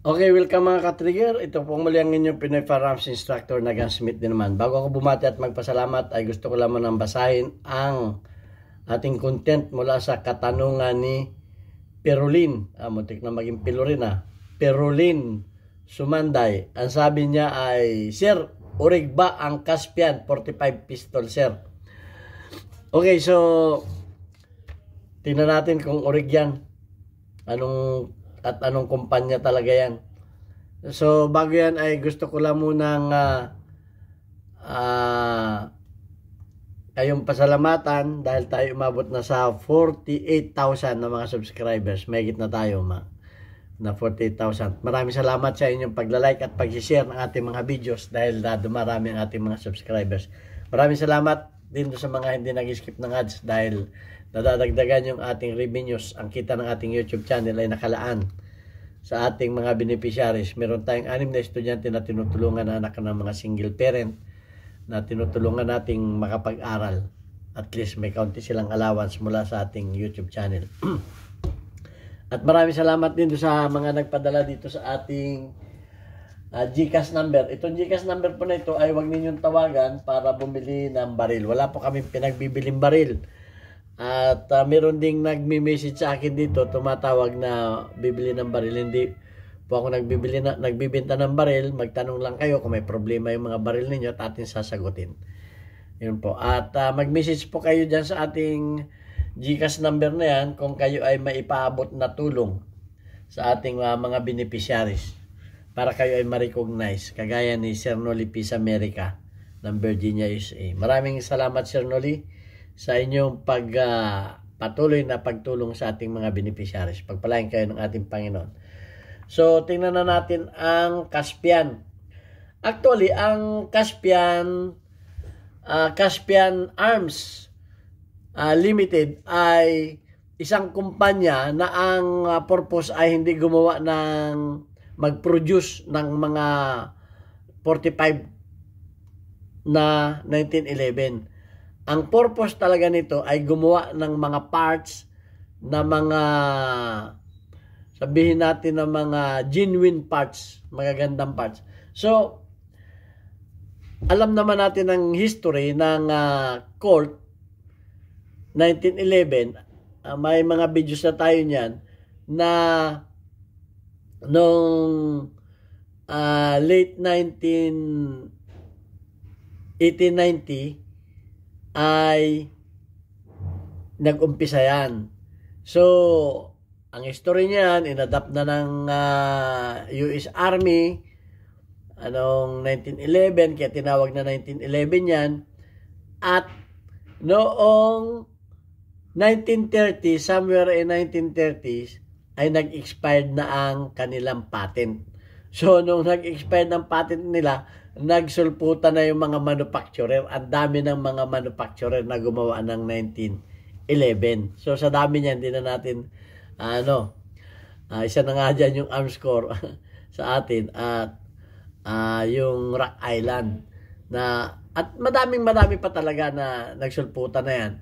Okay, welcome mga ka-trigger. Ito po muli ang inyong Pinoy Firearms Instructor na Gunsmith din naman. Bago ako bumati at magpasalamat ay gusto ko lamang nang basahin ang ating content mula sa katanungan ni Perolin. Muntik na maging Pilorin Perolin Sumanday. Ang sabi niya ay, Sir, urig ba ang Caspian 45 pistol, sir? Okay, so tingnan natin kung urig yan. Anong kumpanya talaga yan. So, bago yan ay gusto ko lang munang kayong pasalamatan dahil tayo umabot na sa 48,000 na mga subscribers. Mahigit na tayo na 48,000. Maraming salamat sa inyong pagla-like at pag-share ng ating mga videos dahil dumarami ang ating mga subscribers. Maraming salamat din sa mga hindi nag-skip ng ads dahil nadadagdagan yung ating revenues. Ang kita ng ating YouTube channel ay nakalaan sa ating mga beneficiaries. Meron tayong 6 na estudyante na tinutulungan na anak ng mga single parent na tinutulungan nating makapag-aral. At least may kaunti silang allowance mula sa ating YouTube channel. At maraming salamat din sa mga nagpadala dito sa ating GCash number. Itong GCash number po na ito ay huwag ninyong tawagan para bumili ng baril. Wala po kami pinagbibiling baril. At meron ding nagme-message sa akin dito, tumatawag na bibili ng baril. Hindi po ako nagbibenta ng baril. Magtanong lang kayo kung may problema yung mga baril ninyo at atin sasagutin. Yun po. At mag-message po kayo dyan sa ating GCash number na yan kung kayo ay maipaabot na tulong sa ating mga beneficiaries para kayo ay ma-recognize kagaya ni Sir Noli Peace America ng Virginia, USA. Maraming salamat, Sir Noli, sa inyong patuloy na pagtulong sa ating mga beneficiaries. Pagpalain kayo ng ating Panginoon. So, tingnan na natin ang Caspian. Actually, ang Caspian Arms Limited ay isang kumpanya na ang purpose ay hindi gumawa ng mag-produce ng mga 45 na 1911. Ang purpose talaga nito ay gumawa ng mga parts na mga, sabihin natin na mga genuine parts, magagandang parts. So, alam naman natin ang history ng Colt 1911. May mga videos na tayo niyan na nung late 1890 ay nag-umpisa yan. So, ang history niyan, inadapt na ng US Army anong 1911, kaya tinawag na 1911 yan. At noong 1930, somewhere in 1930s, ay nag-expired na ang kanilang patent. So, nung nag-expired ng patent nila, nagsulputan na yung mga manufacturer. Ang dami ng mga manufacturer na gumawa ng 1911. So, sa dami niyan, hindi na natin, isa na nga dyan yung arms corps sa atin at yung Rock Island. At madami pa talaga na nagsulputan na yan.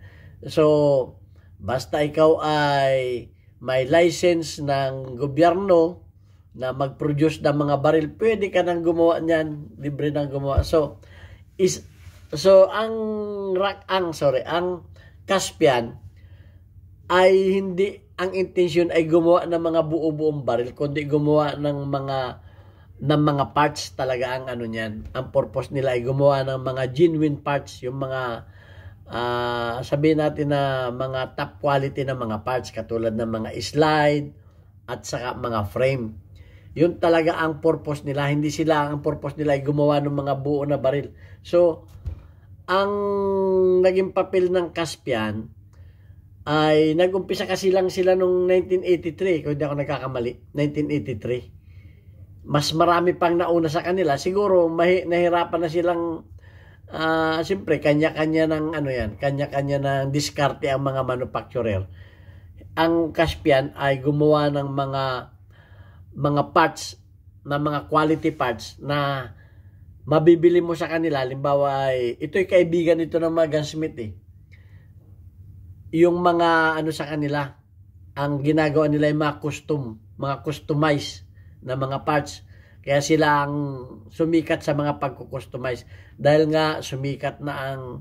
So, basta ikaw ay may license ng gobyerno na mag-produce ng mga baril, pwede ka nang gumawa niyan, libre nang gumawa. So ang Caspian ay hindi ang intention ay gumawa ng mga buo-buong baril, kundi gumawa ng mga parts talaga ang ano niyan. Ang purpose nila ay gumawa ng mga genuine parts, yung mga sabihin natin na mga top quality na mga parts katulad ng mga slide at saka mga frame. Yun talaga ang purpose nila. Hindi ang purpose nila ay gumawa ng mga buo na baril. So, ang naging papel ng Caspian ay nag-umpisa kasi lang sila noong 1983, kung hindi ako nagkakamali, 1983. Mas marami pang nauna sa kanila. Siguro nahirapan na silang siyempre kanya-kanya ng kanya-kanya ng diskarte ang mga manufacturer. Ang Caspian ay gumawa ng mga parts na mga quality parts na mabibili mo sa kanila. Halimbawa, ito'y kaibigan nito ng mga gunsmith Yung mga sa kanila, ang ginagawa nila ay mga customized na mga parts. Kaya sila ang sumikat sa mga pagkukustomize. Dahil nga sumikat na ang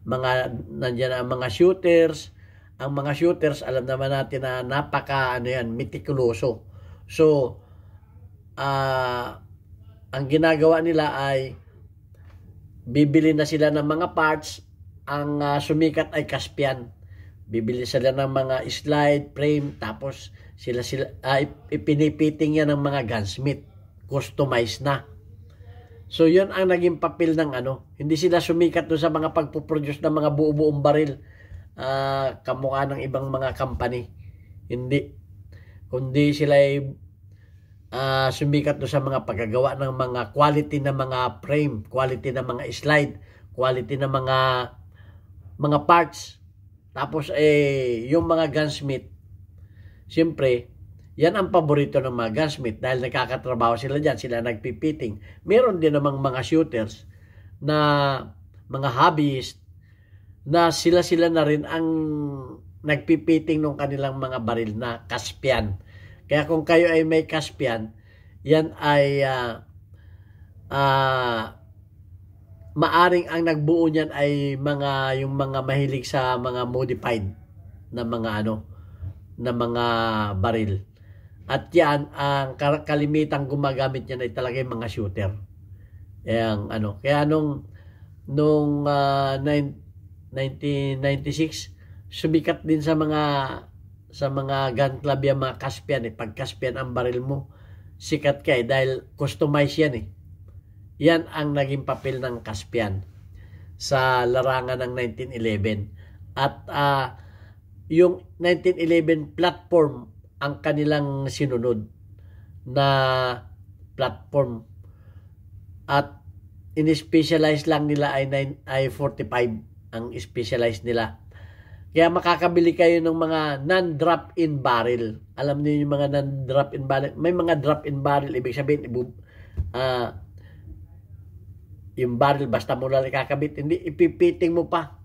nandiyan ang mga shooters. Ang mga shooters, alam naman natin na metikuloso. So, ang ginagawa nila ay bibili na sila ng mga parts. Ang sumikat ay Caspian. Bibili sila ng mga slide, frame, tapos ipinipiting yan ng mga gunsmith. Customized na. So, yun ang naging papel ng Hindi sila sumikat doon sa mga pagpuproduce ng mga buo-buong baril. Kamukha ng ibang mga company. Hindi. Kundi sila ay sumikat doon sa mga paggagawa ng mga quality na mga frame, quality na mga slide, quality na mga parts. Tapos yung mga gunsmith, siyempre, yan ang paborito ng mga gunsmith dahil nakakatrabaho sila dyan, sila nagpipiting. Meron din namang mga shooters na mga hobbyist na sila na rin ang nagpipiting ng kanilang mga baril na Caspian. Kaya kung kayo ay may Caspian, yan ay maaring ang nagbuo niyan ay yung mga mahilig sa mga modified na mga baril. At yan, ang kalimitang gumagamit niyan ay talaga yung mga shooter. Kaya nung 1996, sumikat din sa mga gun club yung mga Caspian. Pag Caspian ang baril mo, sikat ka dahil customized yan Yan ang naging papel ng Caspian sa larangan ng 1911. At yung 1911 platform ang kanilang sinunod na platform. At in-specialize lang nila ay 45 ang specialize nila. Kaya makakabili kayo ng mga non-drop-in barrel. Alam niyo yung mga non-drop-in barrel. May mga drop-in barrel. Ibig sabihin, yung barrel basta mo lang ikakabit. Hindi, ipipiting mo pa.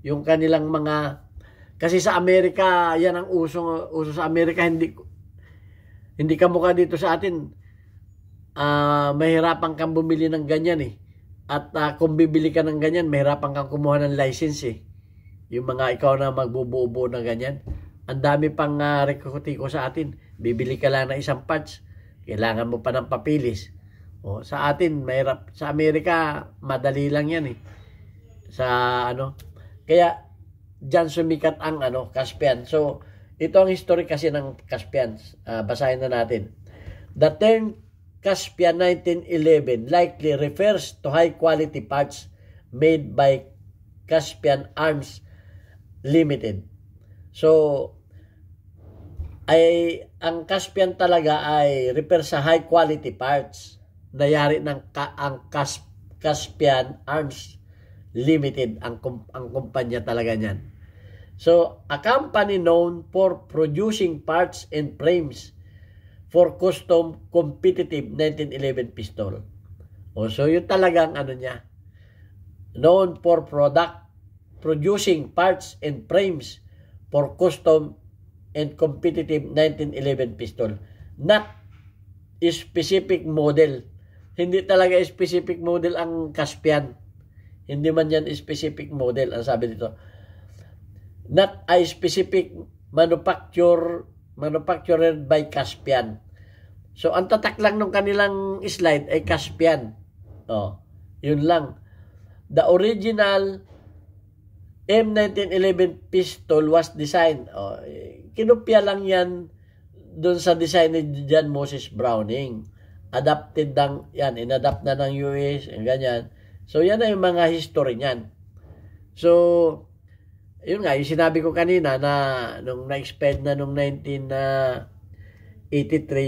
Yung kanilang mga... Kasi sa Amerika, yan ang uso sa Amerika. Hindi ka mukha dito sa atin. Mahirapan kang bumili ng ganyan At kung bibili ka ng ganyan, mahirapan kang kumuha ng license Yung mga ikaw na magbubuo-buo ng ganyan. Ang dami pang rekrutiko sa atin. Bibili ka lang ng isang parts. Kailangan mo pa ng papilis. Sa atin, mahirap. Sa Amerika, madali lang yan Kaya, dyan sumikat ang Caspian. So, ito ang history kasi ng Caspian. Basahin na natin. The term Caspian 1911 likely refers to high-quality parts made by Caspian Arms Limited. So, ang Caspian talaga ay refer sa high-quality parts na yari ng ang Caspian Arms Limited ang kumpanya talaga niyan. So, a company known for producing parts and frames for custom competitive 1911 pistol. So, yun talagang niya. Known for producing parts and frames for custom and competitive 1911 pistol. Not a specific model. Hindi talaga specific model ang Caspian. Hindi man yan specific model, ang sabi dito. Not a specific manufactured by Caspian. So, ang tatak lang ng kanilang slide ay Caspian. Yun lang. The original M1911 pistol was designed. Kinopya lang yan doon sa design ni John Moses Browning. Adapted lang yan. Inadapt na ng US. Ganyan. So, yan na yung mga history niyan. So, yun nga, yung sinabi ko kanina na nung na-expand na nung 1983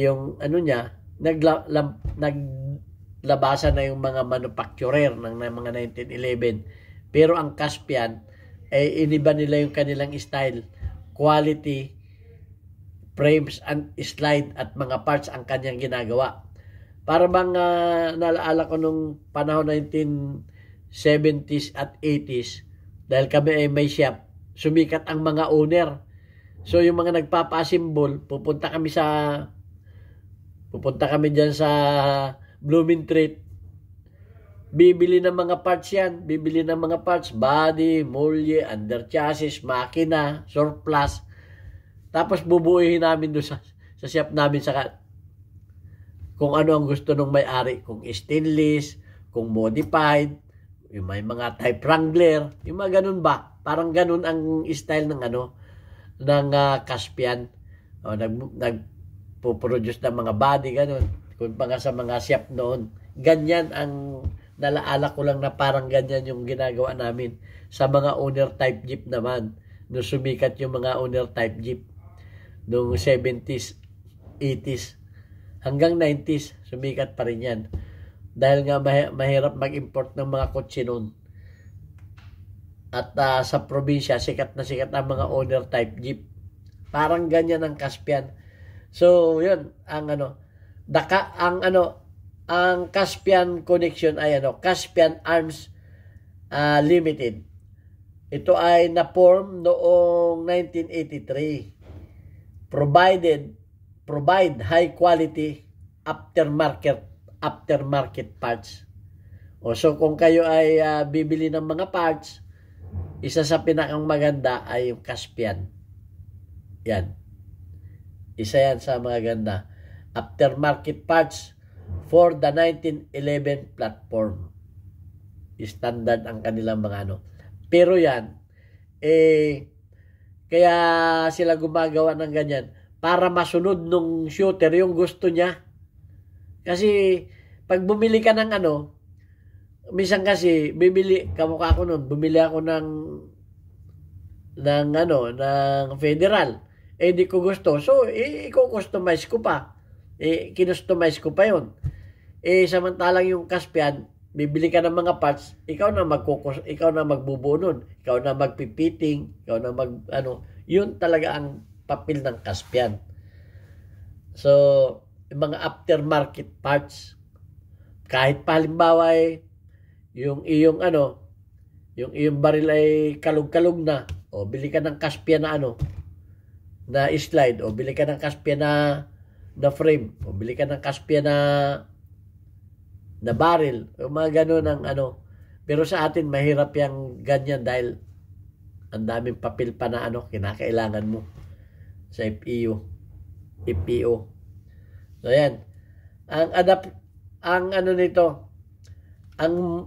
yung niya, naglabasan na yung mga manufacturer ng mga 1911. Pero ang Caspian, iniba nila yung kanilang style, quality, frames and slide at mga parts ang kanyang ginagawa. Para bang nalaala ko nung panahon 1970s at 80s, dahil kami ay may shop, sumikat ang mga owner. So yung mga nagpapa-assemble, pupunta kami sa Pupunta kami dyan sa Blooming Treat. Bibili ng mga parts yan. Bibili ng mga parts. Body, molye, under chassis, makina, surplus. Tapos bubuuhin namin doon sa shop namin kung ano ang gusto ng may-ari. Kung stainless, kung modified, yung may mga type Wrangler, yung mga ganun ba? Parang ganun ang style ng Caspian. O, nagpo-produce ng mga body, ganun. Kung pa nga sa mga shop noon. Ganyan ang nalaala ko lang na parang ganyan yung ginagawa namin sa mga owner type jeep naman. Nung sumikat yung mga owner type jeep. Noong 70s, 80s, hanggang 90s, sumikat pa rin yan. Dahil nga mahirap mag-import ng mga kotse noon. At sa probinsya, sikat na sikat ang mga owner type jeep. Parang ganyan ang Caspian. So, yun, ang Caspian Connection ay Caspian Arms Limited. Ito ay na-form noong 1983. Provide high quality aftermarket parts. So kung kayo ay bibili ng mga parts, isa sa pinakang maganda ay yung Caspian. Yan. Isa yan sa mga ganda. Aftermarket parts for the 1911 platform. Standard ang kanilang mga Pero yan, kaya sila gumagawa ng ganyan para masunod nung shooter yung gusto niya. Kasi pag bumili ka ng minsan kasi kamukha ko noon, bumili ako ng Federal. Di ko gusto. So, i-customize ko pa. Kinustomize ko pa yun. Samantalang yung Caspian, bibili ka ng mga parts, ikaw na magbubuo nun. Ikaw na magpipiting, ikaw na yun talaga ang papel ng Caspian. So, yung mga aftermarket parts, kahit halimbawa yung iyong baril ay kalug-kalug na, o bili ka ng Caspian na slide, o bili ka ng Caspian na frame, o bili ka ng Caspian na barrel, o mga ganun ang Pero sa atin, mahirap yung ganyan dahil ang daming papel pa na kinakailangan mo sa FEO. So, yan.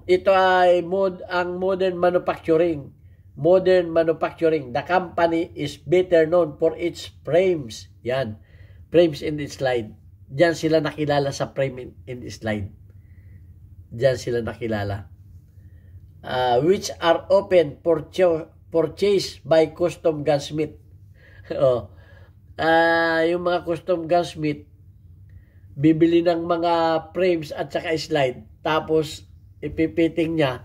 Ito ay modern manufacturing. Modern manufacturing. The company is better known for its frames. Yan. Frames in the slide. Diyan sila nakilala sa frame in the slide. Diyan sila nakilala. Which are open for purchase by custom gunsmith. Yung mga custom gunsmith, bibili ng mga frames at saka slide, tapos ipipiting niya,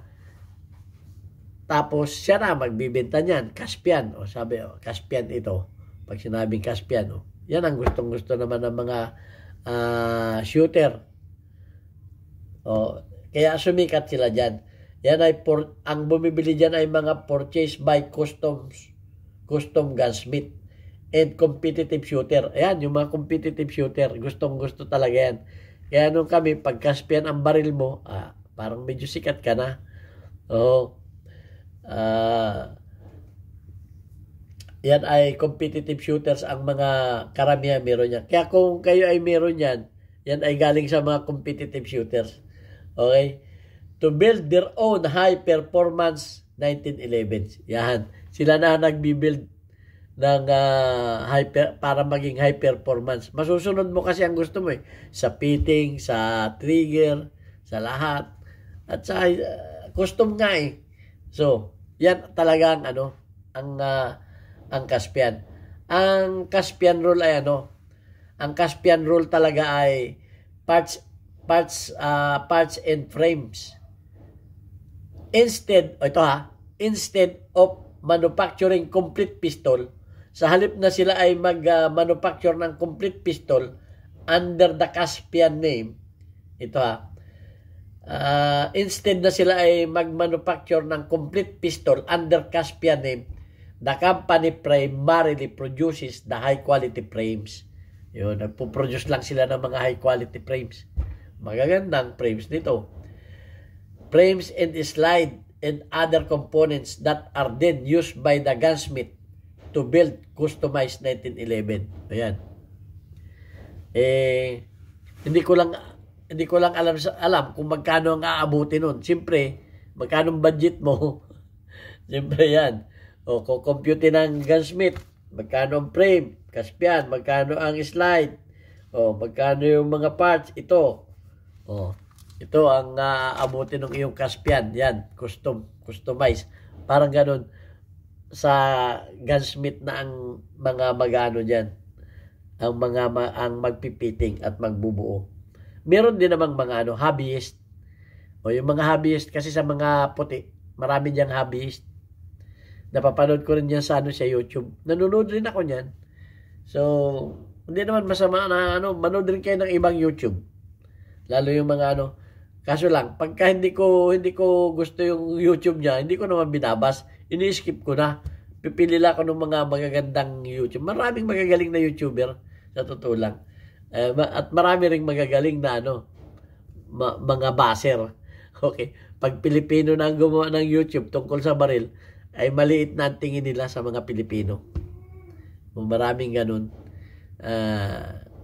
tapos siya na magbibenta niyan. Caspian. Sabi, Caspian ito. Pag sinabing Caspian, yan ang gustong-gusto naman ng mga shooter. Kaya sumikat sila dyan. Yan ay ang bumibili diyan ay mga purchase by custom gunsmith and competitive shooter. Ayan, yung mga competitive shooter, gustong-gusto talaga yan. Kaya nung kami, pag Caspian ang baril mo, parang medyo sikat ka na. Yan ay competitive shooters ang mga karamihan meron yan. Kaya kung kayo ay meron yan, yan ay galing sa mga competitive shooters. Okay? To build their own high-performance 1911. Yan. Sila na nagbibuild ng para maging high-performance. Masusunod mo kasi ang gusto mo sa fitting, sa trigger, sa lahat. At sa custom nga So, yan talaga ang Caspian. Ang Caspian rule ay ang Caspian rule talaga ay parts and frames. Instead of manufacturing complete pistol, sa halip na sila ay mag-manufacture ng complete pistol under the Caspian name, instead na sila ay mag-manufacture ng complete pistol under Caspian name, the company primarily produces the high-quality frames. Yun, nagpo-produce lang sila ng mga high quality frames. Magagandang frames nito. Frames and slide and other components that are then used by the gunsmith to build customized 1911. Ayan. Hindi ko lang alam kung magkano ang aabuti nun. Siyempre, magkano ang budget mo? Siyempre yan. O, kung compute ng gunsmith, magkano ang frame, Caspian, magkano ang slide, o, magkano yung mga parts, ito. O, ito ang aabuti ng iyong Caspian. Yan, customize. Parang ganun sa gunsmith na ang mga magano dyan. Ang magpipiting at magbubuo. Meron din namang mga hobbyist. O yung mga hobbyist kasi sa mga puti, marami diyang hobbyist. Napapanood ko rin yan sa sa YouTube. Nanonood rin ako niyan. So, hindi naman masama na manood rin kayo ng ibang YouTube. Lalo yung mga kaso lang, pagka hindi ko gusto yung YouTube niya, hindi ko naman binabas, ini-skip ko na. Pipili lang ako ng mga magagandang YouTube. Maraming magagaling na YouTuber, sa totoo lang. At marami ring magagaling na mga baser. Okay, pag Pilipino na ang gumawa ng YouTube tungkol sa baril, ay maliit na ang tingin nila sa mga Pilipino. Maraming ganun.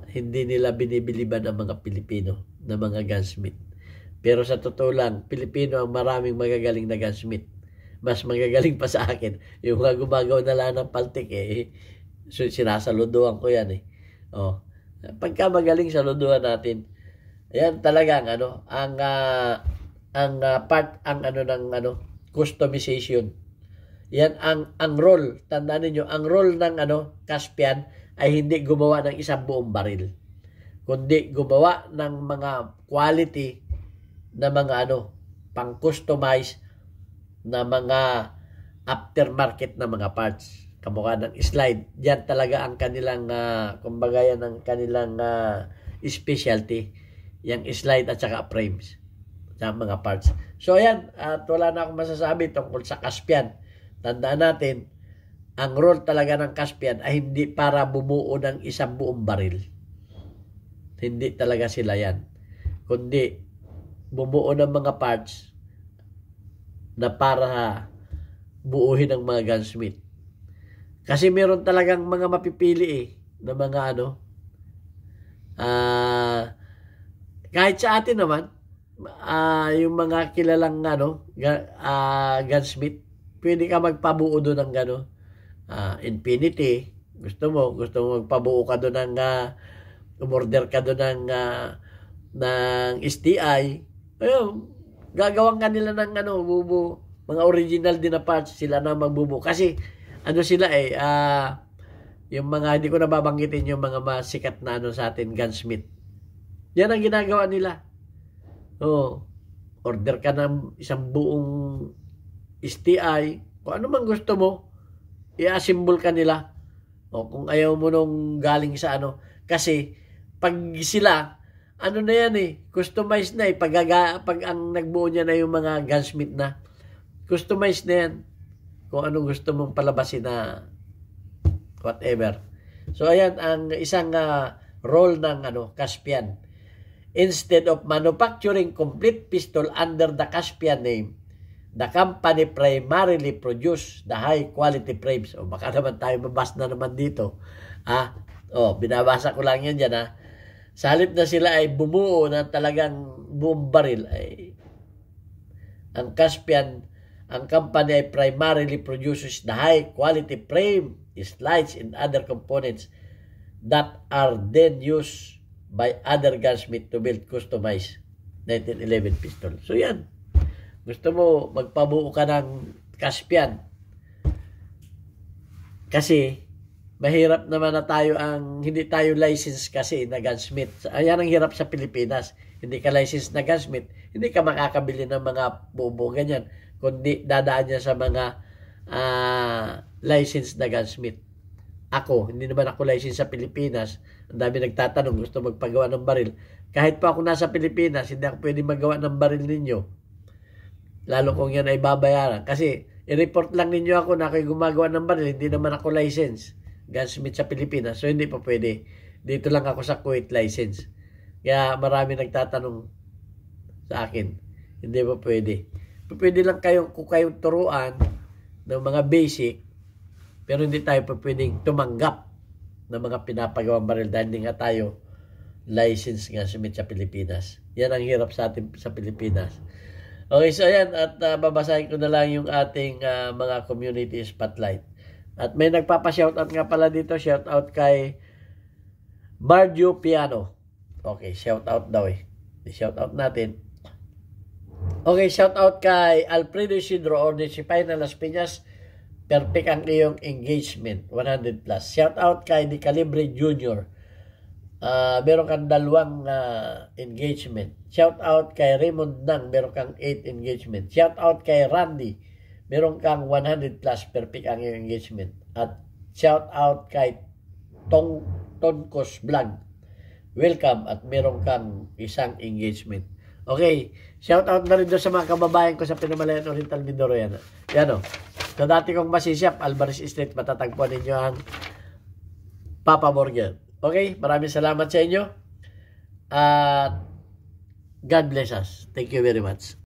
Hindi nila binibiliban ang mga Pilipino na mga gunsmith. Pero sa totoo lang, Pilipino ang maraming magagaling na gunsmith. Mas magagaling pa sa akin. Yung mga gumagawa na lang ng paltik, sinasaluduan ko yan . Pagka magaling, saluduan natin. Ayan talagang ng customization. Yan ang role. Tandaan niyo, ang role ng Caspian ay hindi gumawa ng isang buong baril, kundi gumawa ng mga quality na mga pang-customize na mga aftermarket na mga parts. Kamukha ng slide. Yan talaga ang kanilang kumbaga yan ang kanilang specialty. Yung slide at saka frames sa mga parts. So ayan, at wala na akong masasabi tungkol sa Caspian. Tandaan natin, ang role talaga ng Caspian ay hindi para bumuo ng isang buong baril. Hindi talaga sila yan. Kundi, bumuo ng mga parts na para buuhin ng mga gunsmith. Kasi meron talagang mga mapipili na mga kahit sa atin naman, yung mga kilalang gunsmith, pwede ka magpabuo doon ng Infinity. Gusto mo magpabuo ka doon ng umorder ka doon ng STI. Ayun, gagawin ka nila ng bubu. Mga original din na parts, sila na magbubuo. Kasi sila yung mga, hindi ko nababanggitin yung mga masikat na sa atin, gunsmith. Yan ang ginagawa nila. Order ka ng isang buong STI, kung ano man gusto mo, i-assemble ka nila. Kung ayaw mo nung galing sa kasi pag sila, na yan customized na pag ang nagbuo niya na yung mga gunsmith na, customized na yan. Kung ano gusto mong palabasin na whatever. So ayan ang isang role ng Caspian. Instead of manufacturing complete pistol under the Caspian name, the company primarily produce the high quality frames. Baka naman tayo mabas na naman dito. Binabasa ko lang yan dyan . Sa halip na sila ay bumuo na talagang buong baril, ay ang Caspian, ang company ay primarily produces the high quality frame, slides, and other components that are then used by other gunsmith to build customized 1911 pistol. So yan. Gusto mo magpabuo ka ng Caspian. Kasi mahirap naman na hindi tayo license kasi na gunsmith. Ayan ang hirap sa Pilipinas. Hindi ka license na gunsmith, hindi ka makakabili ng mga buo ganyan. Kundi dadaan niya sa mga license na gunsmith. Ako, hindi naman ako license sa Pilipinas. Ang dami nagtatanong, gusto magpagawa ng baril. Kahit pa ako nasa Pilipinas, hindi ako pwede magawa ng baril ninyo. Lalo kung yan ay babayaran. Kasi, i-report lang ninyo ako na ako'y gumagawa ng baril. Hindi naman ako license gunsmith sa Pilipinas. So, hindi pa pwede. Dito lang ako sa Kuwait license. Kaya marami nagtatanong sa akin, hindi ba pwede? Pwede lang kung kayong turuan ng mga basic, pero hindi tayo pwedeng tumanggap ng mga pinapagawang baril dahil hindi nga tayo license nga sa Pilipinas. Yan ang hirap sa atin sa Pilipinas. Okay, so ayan, at babasahin ko na lang yung ating mga community spotlight. At may nagpapa-shoutout nga pala dito, shoutout kay Bardio Piano. Okay, shoutout daw eh. I-shoutout natin. Okay, shoutout kay Alfredo Isidro or si Final Las Piñas. Perfect ang iyong engagement, 100+. Shoutout kay Di Calibre Jr. Meron kang 2 engagement. Shout out kay Raymond Nang, meron kang 8 engagement. Shout out kay Randy, meron kang 100+, perfect ang iyong engagement. At shout out kay Tonkos Vlog, welcome at meron kang 1 engagement. Okay, shout out na rin doon sa mga kababayan ko sa Pinamalayan Oriental Mindoro yan. Yan o. So dati kong masisiyap, Alvarez Street, matatagpuan ninyo ang Papa Burger. Okay, maraming salamat sa inyo. At God bless us. Thank you very much.